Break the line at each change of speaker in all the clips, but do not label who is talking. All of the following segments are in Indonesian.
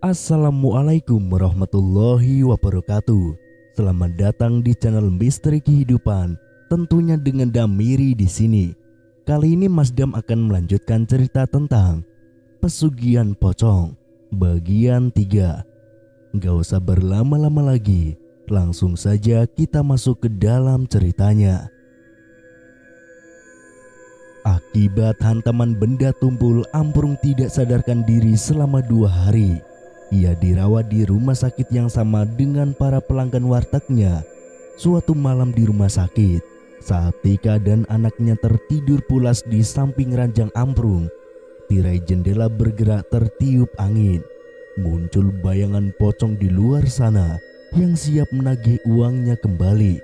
Assalamualaikum warahmatullahi wabarakatuh. Selamat datang di channel Misteri Kehidupan. Tentunya dengan Damiri di sini. Kali ini Mas Dam akan melanjutkan cerita tentang Pesugihan Pocong bagian 3. Gak usah berlama-lama lagi, langsung saja kita masuk ke dalam ceritanya. Akibat hantaman benda tumpul, Amprung tidak sadarkan diri selama 2 hari. Ia dirawat di rumah sakit yang sama dengan para pelanggan wartegnya. Suatu malam di rumah sakit, saat Tika dan anaknya tertidur pulas di samping ranjang Amprung, tirai jendela bergerak tertiup angin. Muncul bayangan pocong di luar sana yang siap menagih uangnya kembali.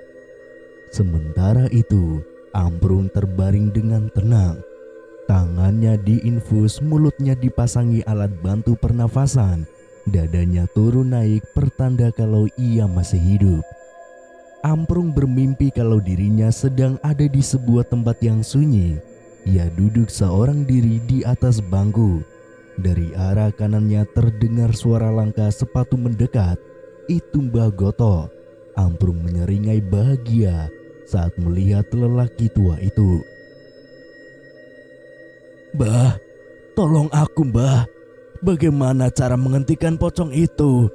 Sementara itu, Amprung terbaring dengan tenang. Tangannya diinfus, mulutnya dipasangi alat bantu pernafasan. Dadanya turun naik pertanda kalau ia masih hidup. Amprung bermimpi kalau dirinya sedang ada di sebuah tempat yang sunyi. Ia duduk seorang diri di atas bangku. Dari arah kanannya terdengar suara langkah sepatu mendekat. Itu Mbah Goto. Amprung menyeringai bahagia saat melihat lelaki tua itu. "Mbah, tolong aku, Mbah. Bagaimana cara menghentikan pocong itu?"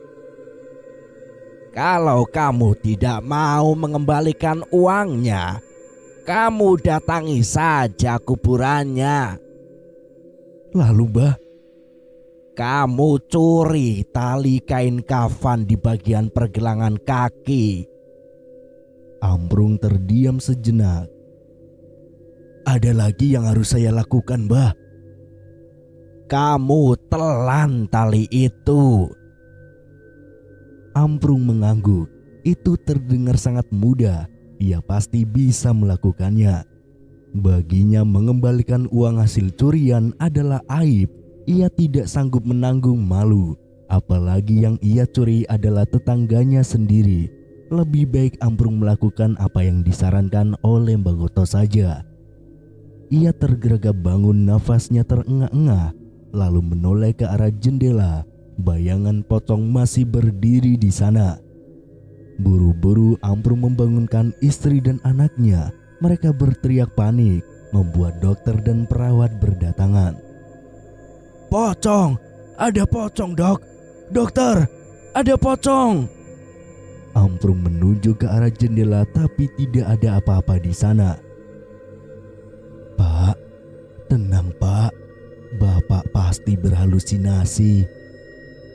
Kalau kamu tidak mau mengembalikan uangnya, kamu datangi saja kuburannya.
Lalu, Mbah?
Kamu curi tali kain kafan di bagian pergelangan kaki.
Amprung terdiam sejenak. "Ada lagi yang harus saya lakukan, Mbah?"
Kamu telan tali itu.
Amprung mengangguk. Itu terdengar sangat mudah. Ia pasti bisa melakukannya. Baginya mengembalikan uang hasil curian adalah aib. Ia tidak sanggup menanggung malu. Apalagi yang ia curi adalah tetangganya sendiri. Lebih baik Amprung melakukan apa yang disarankan oleh Mbah Goto saja. Ia tergeregap bangun, nafasnya terengah-engah. Lalu menoleh ke arah jendela. Bayangan pocong masih berdiri di sana. Buru-buru Amprung membangunkan istri dan anaknya. Mereka berteriak panik, membuat dokter dan perawat berdatangan. "Pocong! Ada pocong, Dok! Dokter! Ada pocong!" Amprung menuju ke arah jendela, tapi tidak ada apa-apa di sana. "Pak, tenang, Pak. Bapak pasti berhalusinasi,"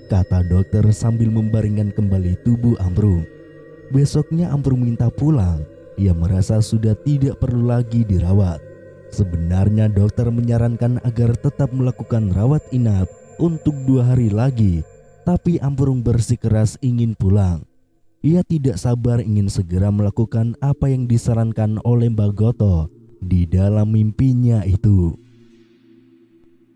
kata dokter sambil membaringkan kembali tubuh Amprung. Besoknya Amprung minta pulang. Ia merasa sudah tidak perlu lagi dirawat. Sebenarnya dokter menyarankan agar tetap melakukan rawat inap untuk 2 hari lagi. Tapi Amprung bersikeras ingin pulang. Ia tidak sabar ingin segera melakukan apa yang disarankan oleh Mbah Goto di dalam mimpinya itu.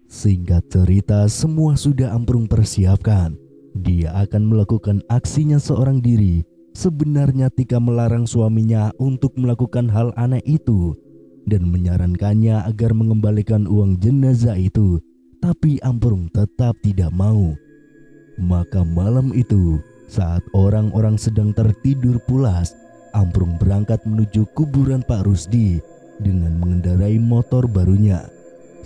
Singkat cerita, semua sudah Amprung persiapkan. Dia akan melakukan aksinya seorang diri. Sebenarnya Tika melarang suaminya untuk melakukan hal aneh itu dan menyarankannya agar mengembalikan uang jenazah itu. Tapi Amprung tetap tidak mau. Maka malam itu, saat orang-orang sedang tertidur pulas, Amprung berangkat menuju kuburan Pak Rusdi dengan mengendarai motor barunya.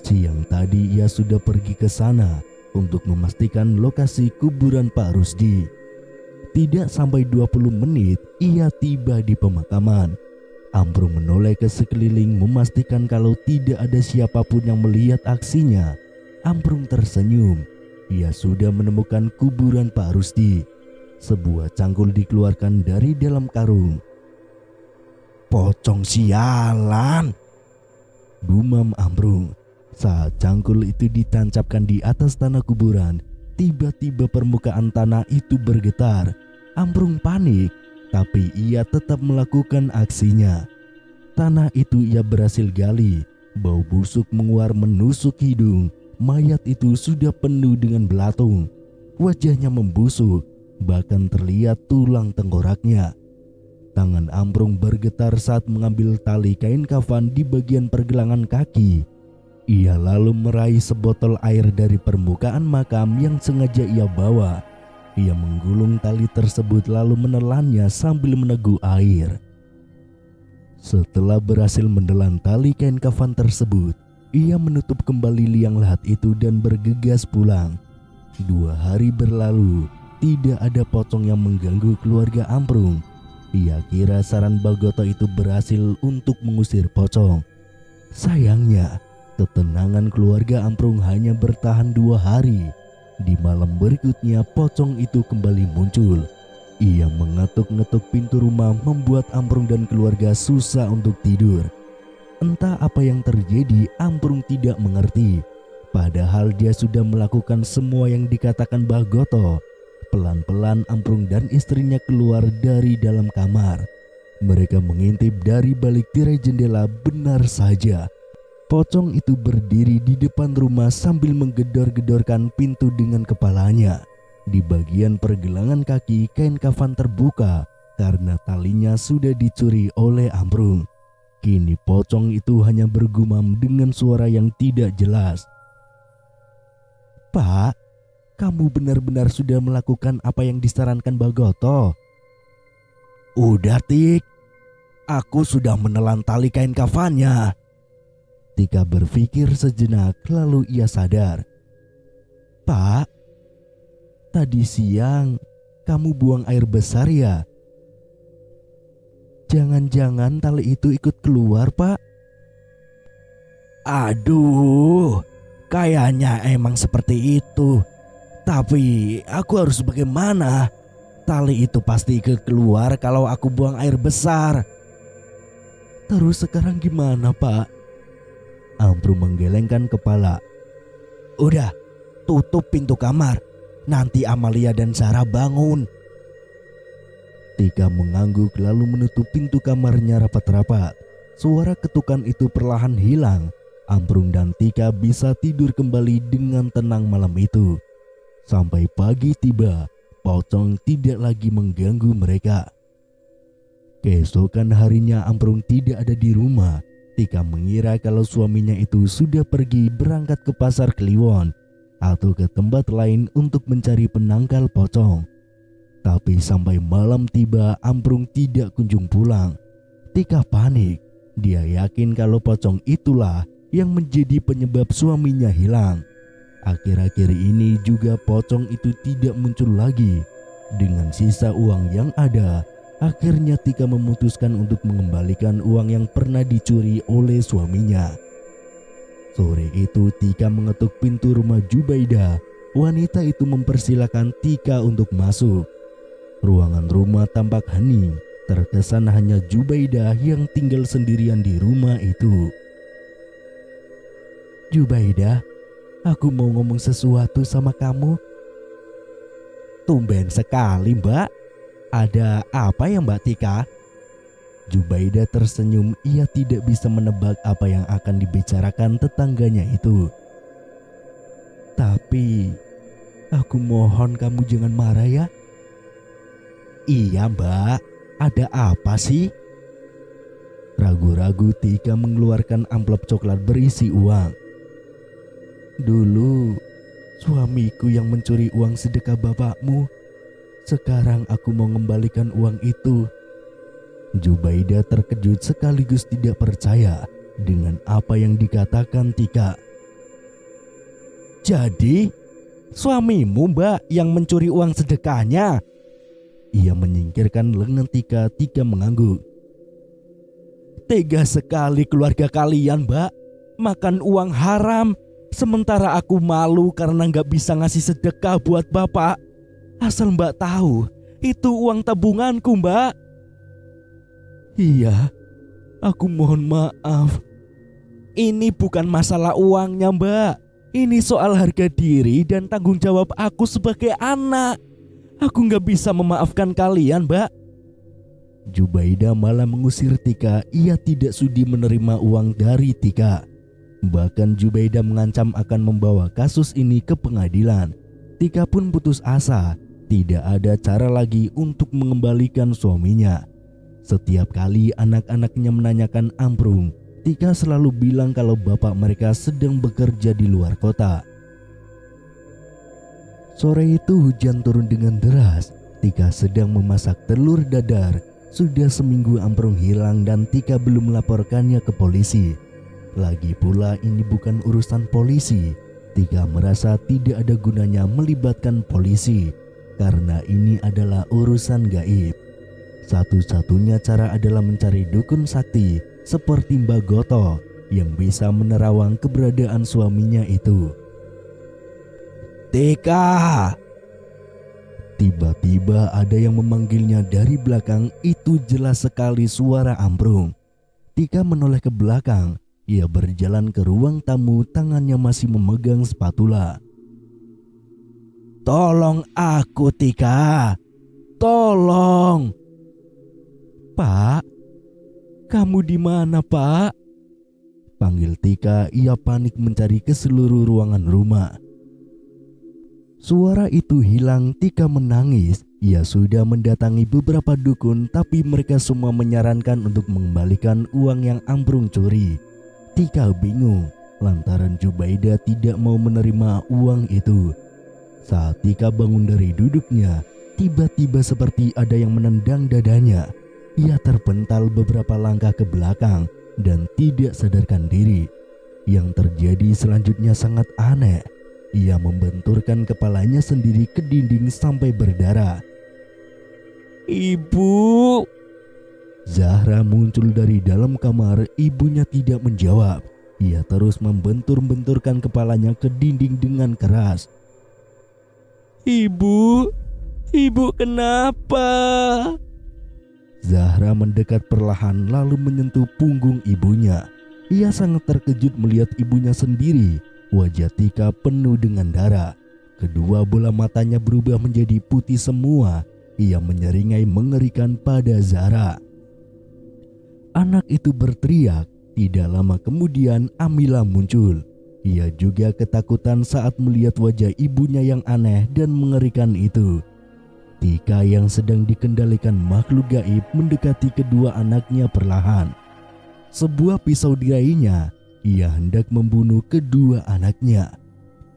Siang tadi ia sudah pergi ke sana untuk memastikan lokasi kuburan Pak Rusdi. Tidak sampai 20 menit ia tiba di pemakaman. Amprung menoleh ke sekeliling memastikan kalau tidak ada siapapun yang melihat aksinya. Amprung tersenyum. Ia sudah menemukan kuburan Pak Rusdi. Sebuah cangkul dikeluarkan dari dalam karung. "Pocong sialan," gumam Amprung. Saat cangkul itu ditancapkan di atas tanah kuburan, tiba-tiba permukaan tanah itu bergetar. Amprung panik, tapi ia tetap melakukan aksinya. Tanah itu ia berhasil gali. Bau busuk menguar menusuk hidung. Mayat itu sudah penuh dengan belatung. Wajahnya membusuk, bahkan terlihat tulang tengkoraknya. Tangan Amprung bergetar saat mengambil tali kain kafan di bagian pergelangan kaki. Ia lalu meraih sebotol air dari permukaan makam yang sengaja ia bawa. Ia menggulung tali tersebut lalu menelannya sambil meneguk air. Setelah berhasil menelan tali kain kafan tersebut, ia menutup kembali liang lahat itu dan bergegas pulang. 2 hari berlalu, tidak ada pocong yang mengganggu keluarga Amprung. Ia kira saran Bagoto itu berhasil untuk mengusir pocong. Sayangnya, ketenangan keluarga Amprung hanya bertahan 2 hari. Di malam berikutnya pocong itu kembali muncul. Ia mengetuk-ngetuk pintu rumah membuat Amprung dan keluarga susah untuk tidur. Entah apa yang terjadi, Amprung tidak mengerti. Padahal dia sudah melakukan semua yang dikatakan Bagoto. Pelan-pelan Amprung dan istrinya keluar dari dalam kamar. Mereka mengintip dari balik tirai jendela. Benar saja, pocong itu berdiri di depan rumah sambil menggedor-gedorkan pintu dengan kepalanya. Di bagian pergelangan kaki kain kafan terbuka karena talinya sudah dicuri oleh Amprung. Kini pocong itu hanya bergumam dengan suara yang tidak jelas. "Pak, kamu benar-benar sudah melakukan apa yang disarankan Bagoto?"
"Udah, Tik. Aku sudah menelan tali kain kafannya."
Tika berpikir sejenak lalu ia sadar. "Pak, tadi siang kamu buang air besar ya? Jangan-jangan tali itu ikut keluar, Pak?"
"Aduh, kayaknya emang seperti itu. Tapi aku harus bagaimana? Tali itu pasti ikut keluar kalau aku buang air besar."
"Terus sekarang gimana, Pak?" Amprung menggelengkan kepala.
"Udah, tutup pintu kamar. Nanti Amalia dan Sarah bangun."
Tika mengangguk lalu menutup pintu kamarnya rapat-rapat. Suara ketukan itu perlahan hilang. Amprung dan Tika bisa tidur kembali dengan tenang malam itu. Sampai pagi tiba, pocong tidak lagi mengganggu mereka. Keesokan harinya Amprung tidak ada di rumah. Tika mengira kalau suaminya itu sudah pergi berangkat ke pasar Kliwon atau ke tempat lain untuk mencari penangkal pocong. Tapi sampai malam tiba, Amprung tidak kunjung pulang. Tika panik. Dia yakin kalau pocong itulah yang menjadi penyebab suaminya hilang. Akhir-akhir ini juga pocong itu tidak muncul lagi. Dengan sisa uang yang ada, akhirnya Tika memutuskan untuk mengembalikan uang yang pernah dicuri oleh suaminya. Sore itu Tika mengetuk pintu rumah Jubaidah. Wanita itu mempersilahkan Tika untuk masuk. Ruangan rumah tampak hening. Terkesan hanya Jubaidah yang tinggal sendirian di rumah itu. "Jubaidah, aku mau ngomong sesuatu sama kamu."
"Tumben sekali, Mbak. Ada apa ya, Mbak Tika?"
Jubaidah tersenyum. Ia tidak bisa menebak apa yang akan dibicarakan tetangganya itu. "Tapi aku mohon kamu jangan marah ya."
"Iya, Mbak. Ada apa sih?"
Ragu-ragu Tika mengeluarkan amplop coklat berisi uang. "Dulu suamiku yang mencuri uang sedekah bapakmu. Sekarang aku mau mengembalikan uang itu." Jubaidah terkejut sekaligus tidak percaya dengan apa yang dikatakan Tika.
"Jadi suamimu, Mbak, yang mencuri uang sedekahnya?"
Ia menyingkirkan lengan Tika. Tika mengangguk.
"Tega sekali keluarga kalian, Mbak. Makan uang haram. Sementara aku malu karena nggak bisa ngasih sedekah buat bapak. Asal Mbak tahu, itu uang tabunganku, Mbak."
"Iya, aku mohon maaf."
"Ini bukan masalah uangnya, Mbak. Ini soal harga diri dan tanggung jawab aku sebagai anak. Aku nggak bisa memaafkan kalian, Mbak."
Jubaidah malah mengusir Tika. Ia tidak sudi menerima uang dari Tika. Bahkan Jubaidah mengancam akan membawa kasus ini ke pengadilan. Tika pun putus asa. Tidak ada cara lagi untuk mengembalikan suaminya. Setiap kali anak-anaknya menanyakan Amprung, Tika selalu bilang kalau bapak mereka sedang bekerja di luar kota. Sore itu hujan turun dengan deras. Tika sedang memasak telur dadar. Sudah seminggu Amprung hilang dan Tika belum melaporkannya ke polisi. Lagi pula ini bukan urusan polisi. Tika merasa tidak ada gunanya melibatkan polisi karena ini adalah urusan gaib. Satu-satunya cara adalah mencari dukun sakti seperti Mbak Goto yang bisa menerawang keberadaan suaminya itu.
Tika!
Tiba-tiba ada yang memanggilnya dari belakang. Itu jelas sekali suara Amprung. Tika menoleh ke belakang. Ia berjalan ke ruang tamu, tangannya masih memegang spatula.
Tolong aku, Tika. Tolong.
Pak, kamu di mana, Pak? Panggil Tika. Ia panik mencari ke seluruh ruangan rumah. Suara itu hilang. Tika menangis. Ia sudah mendatangi beberapa dukun, tapi mereka semua menyarankan untuk mengembalikan uang yang Amprung curi. Tika bingung lantaran Jubaida tidak mau menerima uang itu. Saat Tika bangun dari duduknya, tiba-tiba seperti ada yang menendang dadanya. Ia terpental beberapa langkah ke belakang dan tidak sadarkan diri. Yang terjadi selanjutnya sangat aneh. Ia membenturkan kepalanya sendiri ke dinding sampai berdarah.
Ibu!
Zahra muncul dari dalam kamar. Ibunya tidak menjawab. Ia terus membentur-benturkan kepalanya ke dinding dengan keras.
Ibu! Ibu kenapa?
Zahra mendekat perlahan lalu menyentuh punggung ibunya. Ia sangat terkejut melihat ibunya sendiri. Wajah Tika penuh dengan darah. Kedua bola matanya berubah menjadi putih semua. Ia menyeringai mengerikan pada Zahra. Anak itu berteriak. Tidak lama kemudian Amila muncul. Ia juga ketakutan saat melihat wajah ibunya yang aneh dan mengerikan itu. Tika yang sedang dikendalikan makhluk gaib mendekati kedua anaknya perlahan. Sebuah pisau diraihnya. Ia hendak membunuh kedua anaknya.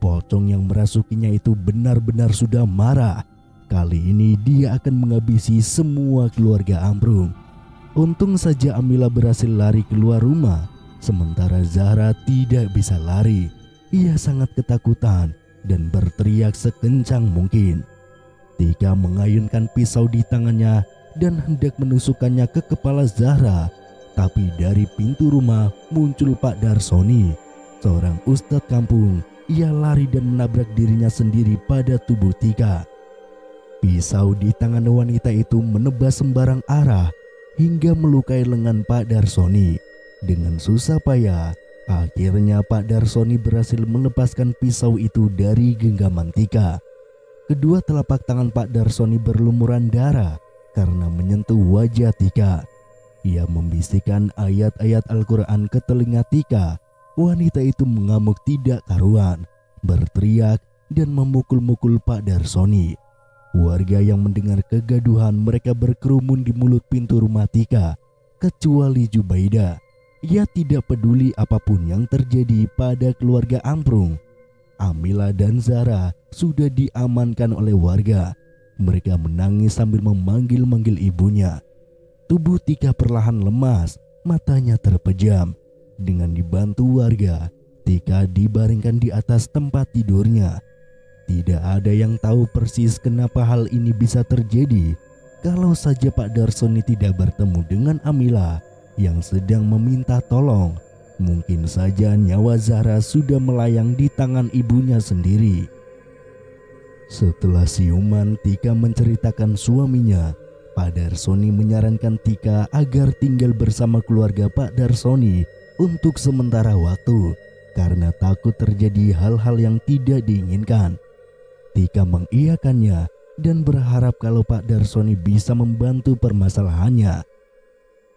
Pocong yang merasukinya itu benar-benar sudah marah. Kali ini dia akan menghabisi semua keluarga Amprung. Untung saja Amila berhasil lari keluar rumah, sementara Zahra tidak bisa lari. Ia sangat ketakutan dan berteriak sekencang mungkin. Tika mengayunkan pisau di tangannya dan hendak menusukkannya ke kepala Zahra. Tapi dari pintu rumah muncul Pak Darsoni, seorang ustadz kampung. Ia lari dan menabrak dirinya sendiri pada tubuh Tika. Pisau di tangan wanita itu menebas sembarang arah hingga melukai lengan Pak Darsoni. Dengan susah payah, akhirnya Pak Darsoni berhasil melepaskan pisau itu dari genggaman Tika. Kedua telapak tangan Pak Darsoni berlumuran darah karena menyentuh wajah Tika. Ia membisikkan ayat-ayat Al-Quran ke telinga Tika. Wanita itu mengamuk tidak karuan, berteriak dan memukul-mukul Pak Darsoni. Warga yang mendengar kegaduhan mereka berkerumun di mulut pintu rumah Tika, kecuali Jubaida. Ia tidak peduli apapun yang terjadi pada keluarga Amprung. Amila dan Zahra sudah diamankan oleh warga. Mereka menangis sambil memanggil-manggil ibunya. Tubuh Tika perlahan lemas, matanya terpejam. Dengan dibantu warga, Tika dibaringkan di atas tempat tidurnya. Tidak ada yang tahu persis kenapa hal ini bisa terjadi. Kalau saja Pak Darsoni tidak bertemu dengan Amila yang sedang meminta tolong, mungkin saja nyawa Zahra sudah melayang di tangan ibunya sendiri. Setelah siuman, Tika menceritakan suaminya. Pak Darsoni menyarankan Tika agar tinggal bersama keluarga Pak Darsoni untuk sementara waktu karena takut terjadi hal-hal yang tidak diinginkan. Tika mengiyakannya dan berharap kalau Pak Darsoni bisa membantu permasalahannya.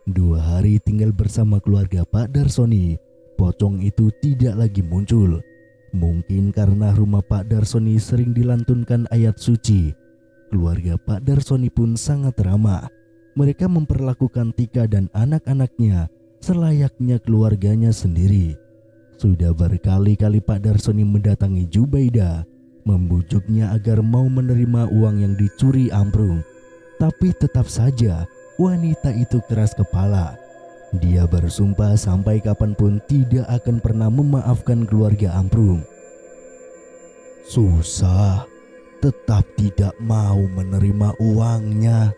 2 hari tinggal bersama keluarga Pak Darsoni, pocong itu tidak lagi muncul. Mungkin karena rumah Pak Darsoni sering dilantunkan ayat suci. Keluarga Pak Darsoni pun sangat ramah. Mereka memperlakukan Tika dan anak-anaknya selayaknya keluarganya sendiri. Sudah berkali-kali Pak Darsoni mendatangi Jubaida, membujuknya agar mau menerima uang yang dicuri Amprung. Tapi tetap saja wanita itu keras kepala. Dia bersumpah sampai kapanpun tidak akan pernah memaafkan keluarga Amprung. Susah, tetap tidak mau menerima uangnya.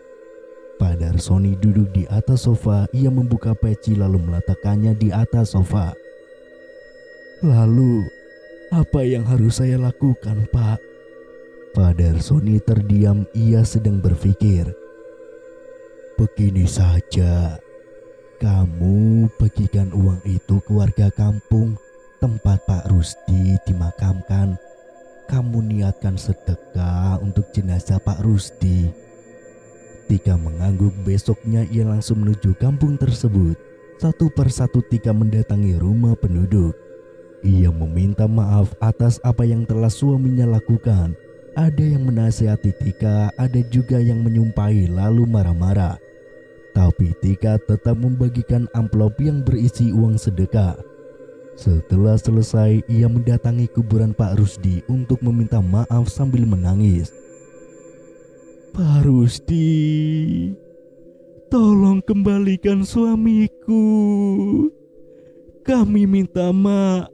Pak Darsoni duduk di atas sofa. Ia membuka peci lalu meletakkannya di atas sofa. Lalu, apa yang harus saya lakukan, Pak? Pak Darsoni terdiam. Ia sedang berpikir. Begini saja, kamu bagikan uang itu ke warga kampung tempat Pak Rusdi dimakamkan. Kamu niatkan sedekah untuk jenazah Pak Rusdi. Tika mengangguk. Besoknya ia langsung menuju kampung tersebut. Satu persatu Tika mendatangi rumah penduduk. Ia meminta maaf atas apa yang telah suaminya lakukan. Ada yang menasihati Tika, ada juga yang menyumpahi lalu marah-marah. Tapi Tika tetap membagikan amplop yang berisi uang sedekah. Setelah selesai, ia mendatangi kuburan Pak Rusdi untuk meminta maaf sambil menangis. Pak Rusdi, tolong kembalikan suamiku. Kami minta maaf,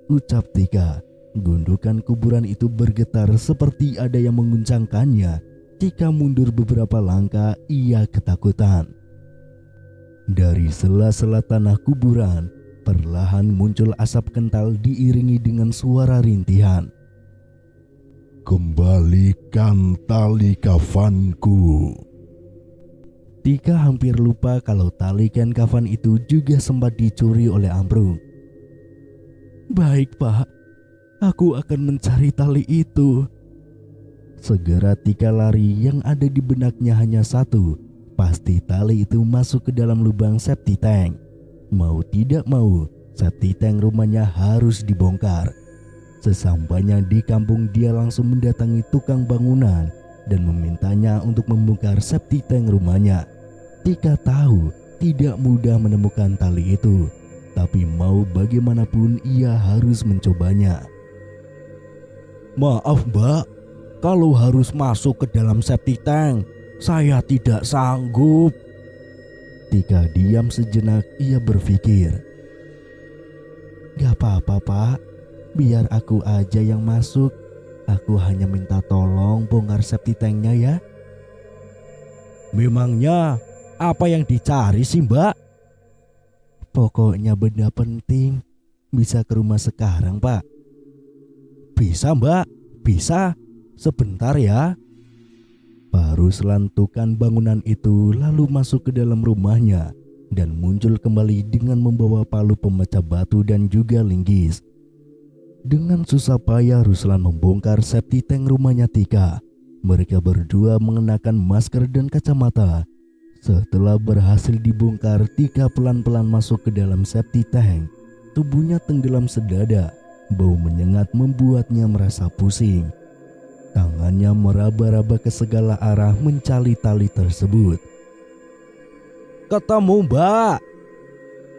ucap Tika. Gundukan kuburan itu bergetar seperti ada yang mengguncangkannya. Tika mundur beberapa langkah. Ia ketakutan. Dari sela-sela tanah kuburan perlahan muncul asap kental diiringi dengan suara rintihan. Kembalikan tali kafanku. Tika hampir lupa kalau tali kain kafan itu juga sempat dicuri oleh Amprung. Baik, Pak, aku akan mencari tali itu. Segera Tika lari. Yang ada di benaknya hanya satu. Pasti tali itu masuk ke dalam lubang septic tank. Mau tidak mau, septic tank rumahnya harus dibongkar. Sesampainya di kampung, dia langsung mendatangi tukang bangunan dan memintanya untuk membongkar septic tank rumahnya. Tika tahu tidak mudah menemukan tali itu, tapi mau bagaimanapun ia harus mencobanya. Maaf, Mbak, kalau harus masuk ke dalam septic tank, saya tidak sanggup. Tika diam sejenak. Ia berpikir. Gak apa-apa, Pak, biar aku aja yang masuk. Aku hanya minta tolong bongkar septic tanknya ya. Memangnya apa yang dicari sih, Mbak? Pokoknya benda penting. Bisa ke rumah sekarang, Pak? Bisa, Mbak, bisa. Sebentar ya. Pak Ruslan tukang bangunan itu lalu masuk ke dalam rumahnya dan muncul kembali dengan membawa palu pemecah batu dan juga linggis. Dengan susah payah Ruslan membongkar septic tank rumahnya Tika. Mereka berdua mengenakan masker dan kacamata. Setelah berhasil dibongkar, Tika pelan-pelan masuk ke dalam septic tank. Tubuhnya tenggelam sedada. Bau menyengat membuatnya merasa pusing. Tangannya meraba-raba ke segala arah mencari tali tersebut. Ketemu, Mbak?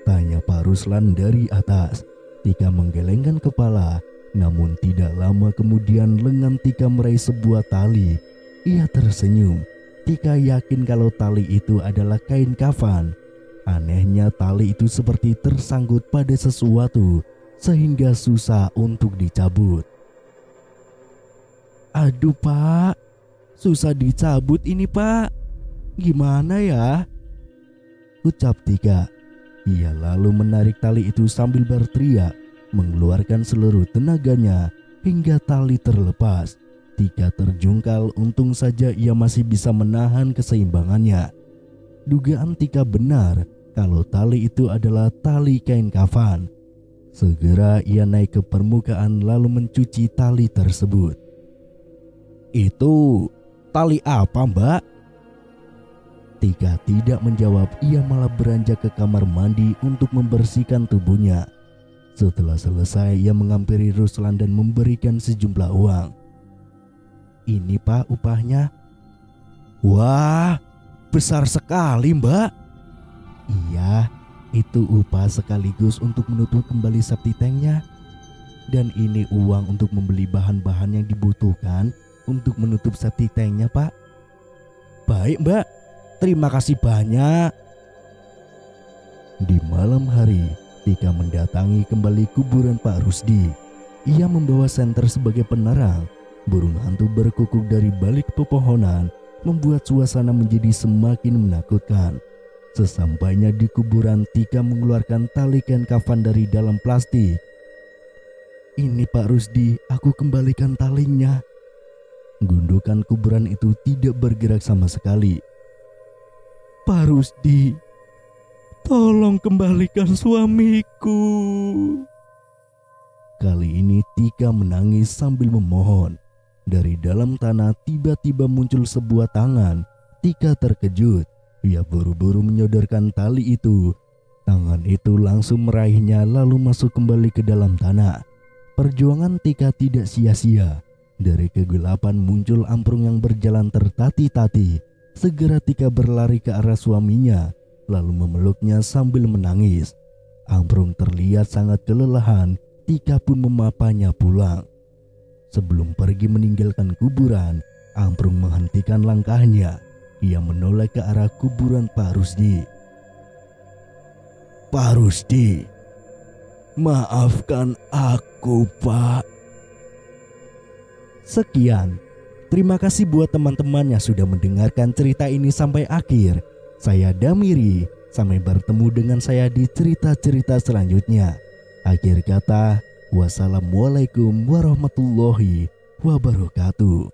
Tanya Pak Ruslan dari atas. Tika menggelengkan kepala. Namun tidak lama kemudian lengan Tika meraih sebuah tali. Ia tersenyum. Tika yakin kalau tali itu adalah kain kafan. Anehnya tali itu seperti tersangkut pada sesuatu sehingga susah untuk dicabut. Aduh, Pak, susah dicabut ini, Pak. Gimana ya? Ucap Tika. Ia lalu menarik tali itu sambil berteriak, mengeluarkan seluruh tenaganya hingga tali terlepas. Tika terjungkal. Untung saja ia masih bisa menahan keseimbangannya. Dugaan Tika benar kalau tali itu adalah tali kain kafan. Segera ia naik ke permukaan lalu mencuci tali tersebut. Itu tali apa, Mbak? Tika tidak menjawab. Ia malah beranjak ke kamar mandi untuk membersihkan tubuhnya. Setelah selesai, ia menghampiri Ruslan dan memberikan sejumlah uang. Ini, Pak, upahnya. Wah, besar sekali, Mbak. Iya, itu upah sekaligus untuk menutup kembali septic tanknya. Dan ini uang untuk membeli bahan-bahan yang dibutuhkan untuk menutup septic tanknya, Pak.
Baik Mbak, terima kasih banyak.
Di malam hari, Tika mendatangi kembali kuburan Pak Rusdi. Ia membawa senter sebagai penerang. Burung hantu berkukuk dari balik pepohonan membuat suasana menjadi semakin menakutkan. Sesampainya di kuburan, Tika mengeluarkan tali kain kafan dari dalam plastik. Ini Pak Rusdi, aku kembalikan talinya. Gundukan kuburan itu tidak bergerak sama sekali.
Pak Rusdi, tolong kembalikan suamiku.
Kali ini Tika menangis sambil memohon. Dari dalam tanah tiba-tiba muncul sebuah tangan. Tika terkejut. Ia buru-buru menyodorkan tali itu. Tangan itu langsung meraihnya lalu masuk kembali ke dalam tanah. Perjuangan Tika tidak sia-sia. Dari kegelapan muncul Amprung yang berjalan tertati-tati. Segera Tika berlari ke arah suaminya, lalu memeluknya sambil menangis. Amprung terlihat sangat kelelahan. Tika pun memapanya pulang. Sebelum pergi meninggalkan kuburan, Amprung menghentikan langkahnya. Ia menoleh ke arah kuburan Pak Rusdi.
Pak Rusdi, maafkan aku, Pak.
Sekian. Terima kasih buat teman-teman yang sudah mendengarkan cerita ini sampai akhir. Saya Damiri. Sampai bertemu dengan saya di cerita-cerita selanjutnya. Akhir kata, wassalamualaikum warahmatullahi wabarakatuh.